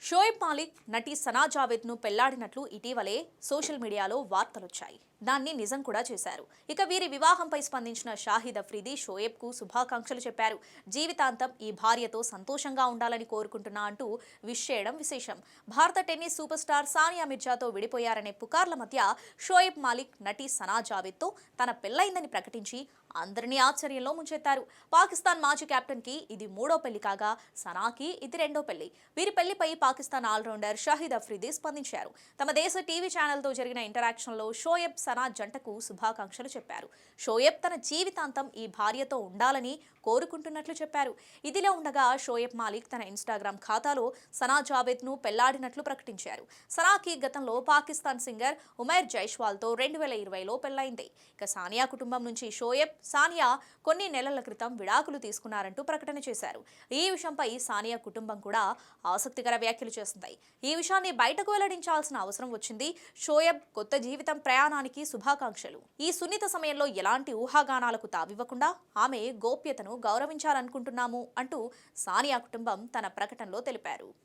షోయబ్ మాలిక్ నటి సనా జావేద్ను పెళ్లాడినట్లు ఇటీవలే సోషల్ మీడియాలో వార్తలొచ్చాయి. దాన్ని నిజం కూడా చేశారు. ఇక వీరి వివాహంపై స్పందించిన షాహిద్ అఫ్రిది షోయబ్కు శుభాకాంక్షలు చెప్పారు. జీవితాంతం ఈ భార్యతో సంతోషంగా ఉండాలని కోరుకుంటున్నా అంటూ విష్ చేయడం విశేషం. భారత టెన్నిస్ సూపర్ స్టార్ సానియా మిర్జాతో విడిపోయారనే పుకార్ల మధ్య షోయబ్ మాలిక్ నటి సనా జావేద్తో తన పెళ్లైందని ప్రకటించి అందరినీ ఆశ్చర్యంలో ముంచెత్తారు. పాకిస్తాన్ మాజీ కెప్టెన్ కి ఇది మూడో పెళ్లి కాగా సనాకి ఇది రెండో పెళ్లి. వీరి పెళ్లిపై పాకిస్తాన్ ఆల్రౌండర్ షాహిద్ అఫ్రిది స్పందించారు. తమ దేశ టీవీ ఛానల్తో జరిగిన ఇంటరాక్షన్ లో షోయబ్ సనా జంటకు శుభాకాంక్షలు చెప్పారు. షోయబ్ తన జీవితాంతం ఈ భార్యతో ఉండాలని కోరుకుంటున్నట్లు చెప్పారు. ఇదిలా ఉండగా షోయబ్ మాలిక్ తన ఇన్స్టాగ్రామ్ ఖాతాలో సనా జావేద్ ను పెళ్లాడినట్లు ప్రకటించారు. సనాకి గతంలో పాకిస్తాన్ సింగర్ ఉమైర్ జైస్వాల్ తో 2020లో పెళ్లైంది. ఇక సానియా కుటుంబం నుంచి షోయబ్, సానియా కొన్ని నెలల క్రితం విడాకులు తీసుకున్నారంటూ ప్రకటన చేశారు. ఈ విషయంపై సానియా కుటుంబం కూడా ఆసక్తికర వ్యాఖ్యలు చేస్తుంది. ఈ విషయాన్ని బయటకు వెల్లడించాల్సిన అవసరం వచ్చింది. షోయబ్ కొత్త జీవితం ప్రయాణానికి శుభాకాంక్షలు. ఈ సున్నిత సమయంలో ఎలాంటి ఊహాగానాలకు తావివ్వకుండా ఆమె గోప్యతను గౌరవించాలనుకుంటున్నాము అంటూ సానియా కుటుంబం తన ప్రకటనలో తెలిపారు.